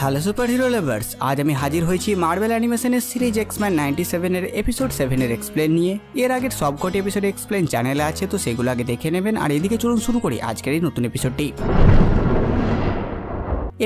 Hello super hero lovers, আজ আমি হাজির হয়েছি মার্বেল অ্যানিমেশনের সিরিজ এক্সম্যান 97 এর এপিসোড 7 এর এক্সপ্লেন নিয়ে। এর আগের সবকটি এপিসোড এক্সপ্লেন চ্যানেলে আছে, তো সেগুলো আগে দেখে নেবেন। আর এদিকে চলুন শুরু করি আজকের এই নতুন এপিসোডটি।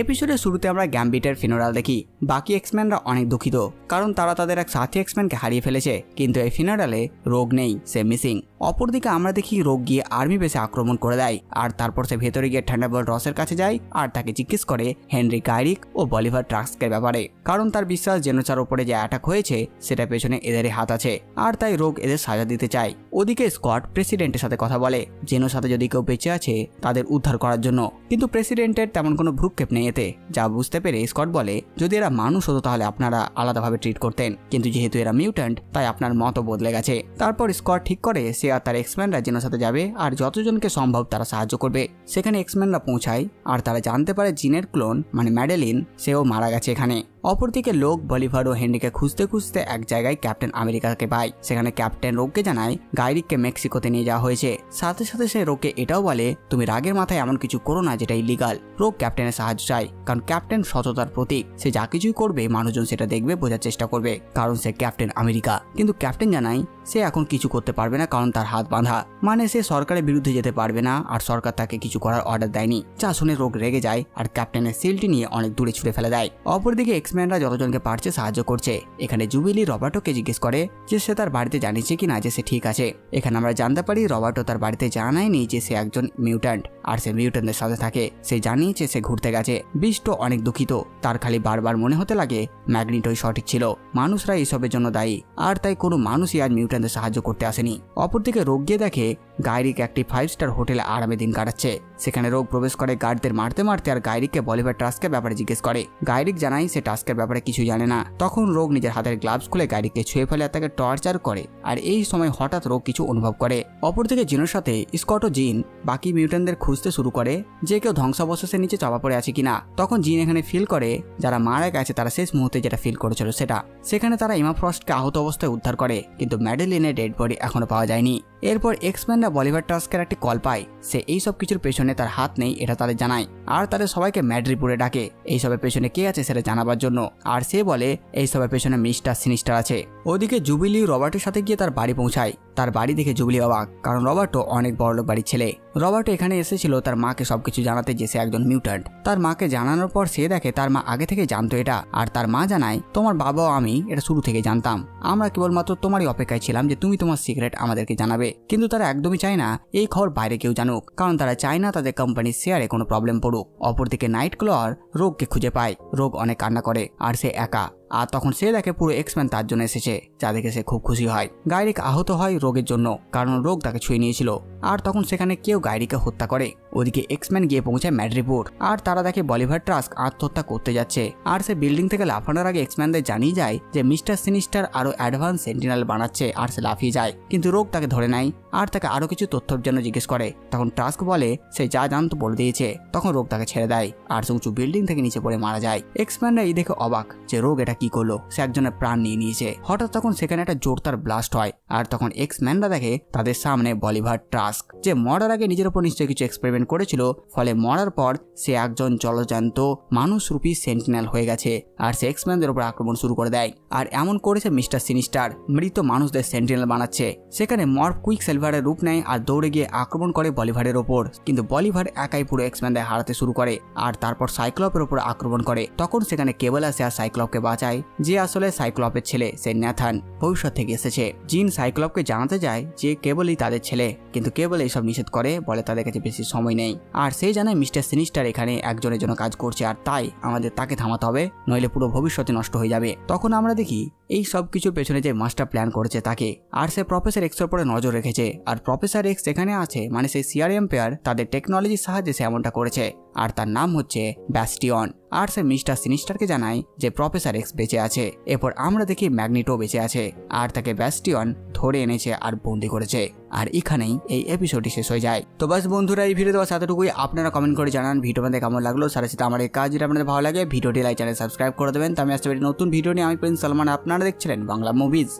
এপিসোডের শুরুতে আমরা গ্যাম্বিটের ফিনারাল দেখি। বাকি এক্সম্যানরা অনেক দুঃখিত, কারণ তারা তাদের এক সাথী এক্সম্যানকে হারিয়ে ফেলেছে, কিন্তু এই ফিনারালে রোগ নেই, সে মিসিং। অপরদিকে আমরা দেখি রোগ গিয়ে আর্মি বেসে আক্রমণ করে দেয়, আর তারপর সে ভেতরে গিয়ে থান্ডারবোল্ট রসের কাছে যায় আর তাকে জিজ্ঞেস করে হেনরি গাইরিক ও বলিভার ট্রাস্কের ব্যাপারে, কারণ তার বিশ্বাস জেনোসার উপরে যে অ্যাটাক হয়েছে সেটা পেছনে এদেরই হাত আছে, আর তাই রোগ এদের সাজা দিতে চায়। ওদিকে স্কট প্রেসিডেন্টের সাথে কথা বলে জেনোর সাথে যদি কেউ বেঁচে আছে তাদের উদ্ধার করার জন্য, কিন্তু প্রেসিডেন্টের তেমন কোনো ভ্রুক্ষেপ নেই এতে। যা বুঝতে পেরে স্কট বলে যদি এরা মানুষ হতো তাহলে আপনারা আলাদাভাবে ট্রিট করতেন, কিন্তু যেহেতু এরা মিউট্যান্ট তাই আপনার মতও বদলে গেছে। তারপর স্কট ঠিক করে সে আর তার এক্সম্যানরা জেনোর সাথে যাবে আর যতজনকে সম্ভব তারা সাহায্য করবে। সেখানে এক্সম্যানরা পৌঁছায় আর তারা জানতে পারে জিনের ক্লোন মানে ম্যাডেলিন সেও মারা গেছে এখানে। অপরদিকে লোক বলিভার ও হেনরিকে খুঁজতে খুঁজতে এক জায়গায় ক্যাপ্টেন আমেরিকাকে পায়। সেখানে ক্যাপ্টেন রোগকে জানায় গাইরিককে মেক্সিকোতে নিয়ে যাওয়া হয়েছে। সাথে সাথে সে রোগকে এটাও বলে তুমি রাগের মাথায় এমন কিছু করো না যেটা ইলিগাল। রোগ ক্যাপ্টেনের সাহায্য চায়, কারণ ক্যাপ্টেন সততার প্রতীক। সে যা কিছুই করবে মানুষজন সেটা দেখবে, বোঝার চেষ্টা করবে, কারণ সে ক্যাপ্টেন আমেরিকা। কিন্তু ক্যাপ্টেন জানায় সে এখন কিছু করতে পারবে না, কারণ তার হাত বাঁধা, মানে সে সরকারের বিরুদ্ধে যেতে পারবে না, আর সরকার তাকে কিছু করার অর্ডার দেয়নি। যা শুনে রোগ রেগে যায় আর ক্যাপ্টেনের সিলটি নিয়ে অনেক দূরে ছুড়ে ফেলে দেয়। অপরদিকে এক্সম্যানরা যতজনকে পারছে সাহায্য করছে। এখানে জুবিলি রবার্টোকে জিজ্ঞেস করে যে সে তার বাড়িতে জানিয়েছে কিনা যে সে ঠিক আছে। এখানে আমরা জানতে পারি রবার্টো তার বাড়িতে জানায়নি যে সে একজন মিউট্যান্ট, আর সে মিউট্যান্টদের সাথে থাকে। সে জানিয়েছে সে ঘুরতে গেছে। বিস্টো অনেক দুঃখিত, তার খালি বারবার মনে হতে লাগে ম্যাগনিটোই সঠিক ছিল, মানুষরা এইসবের জন্য দায়ী, আর তাই কোনো মানুষই আজ মিউট্যান্টদের সাহায্য করতে আসেনি। অপরদিকে রোগ গিয়ে দেখে গাইরিক একটি 5 স্টার হোটেলে আরামে দিন কাটাচ্ছে। সেখানে রোগ প্রবেশ করে গার্ডদের মারতে মারতে আর গাইরিককে বলিভার টাস্কের ব্যাপারে জিজ্ঞেস করে। গাইরিক জানায় সে টাস্কের ব্যাপারে কিছু জানে না। তখন রোগ নিজের হাতের গ্লাভস খুলে গাইরিককে ছুঁয়ে ফেলে আর তাকে টর্চার করে, আর এই সময় হঠাৎ রোগ কিছু অনুভব করে। অপরদিকে জিনের সাথে স্কট ও জিন বাকি মিউট্যান্টদের খুঁজতে শুরু করে যে কেউ ধ্বংসাবশেষের নিচে চাপা পড়ে আছে কিনা। তখন জিন এখানে ফিল করে যারা মারা গেছে তারা শেষ মুহূর্তে যেটা ফিল করেছিল সেটা। সেখানে তারা এমা ফ্রস্টকে আহত অবস্থায় উদ্ধার করে, কিন্তু ম্যাডেলিনের ডেড বডি এখনো পাওয়া যায়নি। এরপর এক্সম্যানরা বলিভার টাস্কের একটি কল পায়। সে এইসব কিছুর পেছনে তার হাত নেই এটা তাদের জানায়, আর তাদের সবাইকে ম্যাড্রিপুরে ডাকে এইসবের পেছনে কে আছে সেটা জানাবার জন্য। আর সে বলে এইসবের পেছনে মিস্টার সিনিস্টার আছে। ওদিকে জুবিলি রবার্টের সাথে গিয়ে তার বাড়ি পৌঁছায়। তার বাড়ি দেখে জুবিলি অবাক, কারণ রবার্টো অনেক বড়লোক বাড়ির ছেলে। রবার্টো এখানে এসেছিল তার মাকে সবকিছু জানাতে যে সে একজন মিউট্যান্ট। তার মাকে জানানোর পর সে দেখে তার মা আগে থেকে জানতো এটা, আর তার মা জানায় তোমার বাবা ও আমি এটা শুরু থেকে জানতাম, আমরা কেবলমাত্র তোমারই অপেক্ষায় ছিলাম যে তুমি তোমার সিক্রেট আমাদেরকে জানাবে। কিন্তু তারা একদমই চায় না এই খবর বাইরে কেউ জানুক, কারণ তারা চায় না তাদের কোম্পানির শেয়ারে কোনো প্রবলেম পড়ুক। অপরদিকে নাইট ক্লয়ার রোগকে খুঁজে পায়। রোগ অনেক কান্না করে আর সে একা, আর তখন সে দেখে পুরো এক্সম্যান তার জন্য এসেছে, যা দেখে সে খুব খুশি হয়। গাইরিক আহত হয় রোগের জন্য, কারণ রোগ তাকে ছুঁয়ে নিয়েছিল, আর তখন সেখানে কেউ গাইরিকে হত্যা করে। ওদিকে এক্সম্যান গিয়ে পৌঁছায় ম্যাড্রিপুর, আর তারা দেখে বলিভার ট্রাস্ক আত্মহত্যা করতে যাচ্ছে। আর সে বিল্ডিং থেকে লাফানোর আগে এক্সম্যানদের জানিয়ে যায় যে মিস্টার সিনিস্টার আরো অ্যাডভান্স সেন্টিনেল বানাচ্ছে, আর সে লাফিয়ে যায়। কিন্তু রোগ তাকে ধরে নেয় আর তাকে আরো কিছু তথ্যের জন্য জিজ্ঞেস করে। তখন ট্রাস্ক বলে সে যা জানতো বলে দিয়েছে। তখন রোগ তাকে ছেড়ে দেয় আর সে উঁচু বিল্ডিং থেকে নিচে পড়ে মারা যায়। এক্সম্যানরা এই দেখে অবাক যে রোগ এটা কি করলো, সে একজনের প্রাণ নিয়ে নিয়েছে। হঠাৎ তখন সেখানে একটা জোরদার ব্লাস্ট হয়, আর তখন এক্সম্যানরা দেখে তাদের সামনে বলিভার ট্রাস্ক, যে মরার আগে নিজের উপর নিশ্চয়ই কিছু এক্সপেরিমেন্ট করেছিল, ফলে মরার পর সে একজন জলজান্ত মানুষরূপী সেন্টিনেল হয়ে গেছে, আর সে এক্সম্যানদের উপর আক্রমণ শুরু করে দেয়। আর এমন করেছে মিস্টার সিনিস্টার মৃত মানুষদের সেন্টিনেল বানাচ্ছে। সেখানে মর্ফ কুইক সিলভারের রূপ নেয় আর দৌড়ে গিয়ে আক্রমণ করে বলিভারের ওপর, কিন্তু বলিভার একাই পুরো এক্সম্যানদের হারাতে শুরু করে, আর তারপর সাইক্লপের উপর আক্রমণ করে। তখন সেখানে কেবল আসে আর সাইক্লপকে বাঁচায়, যে আসলে সাইক্লপের ছেলে, সে ন্যাথান ভবিষ্যৎ থেকে এসেছে। জিন সাইক্লপকে জানাতে যায় যে কেবলই তাদের ছেলে, কিন্তু কেবল এইসব নিষেধ করে, বলে তাদের কাছে বেশি সময় নেই। আর সেই জানায় মিস্টার সিনিস্টার এখানে একজনের জন্য কাজ করছে, আর তাই আমাদের তাকে থামাতে হবে, নইলে পুরো ভবিষ্যতে নষ্ট হয়ে যাবে। তখন আমরা দেখি এই সব কিছুর পেছনে যে মাস্টার প্ল্যান করেছে তাকে, আর সে প্রফেসর এক্সের উপরে নজর রেখেছে। আর প্রফেসর এক্স এখানে আছে মানে সেই সিআরএম পেয়ার তাদের টেকনোলজির সাহায্যে সে এমনটা করেছে, আর তার নাম হচ্ছে ব্যাস্টিয়ন। আর সে মিস্টার সিনিস্টারকে জানায় যে প্রফেসর এক্স বেঁচে আছে। এরপর আমরা দেখি ম্যাগনিটো বেঁচে আছে, আর তাকে ব্যাস্টিয়ন ধরে এনেছে আর বন্দি করেছে। আর এখানেই এই এপিসোডটি শেষ হয়ে যায়। তো বাস বন্ধুরা, এই ভিডিও দেওয়ার সাথেটুকুই। আপনারা কমেন্ট করে জানান ভিডিও আমাদের কেমন লাগলো। সাথে সাথে আমার এই কাজ যেটা আপনাদের ভালো লাগে ভিডিওটি লাইক চ্যানেল সাবস্ক্রাইব করে দেবেন। তো আমি আসতে পারি নতুন ভিডিও নিয়ে। আমি প্রিন্স সালমান, আপনারা দেখছিলেন বাংলা মুভিজ।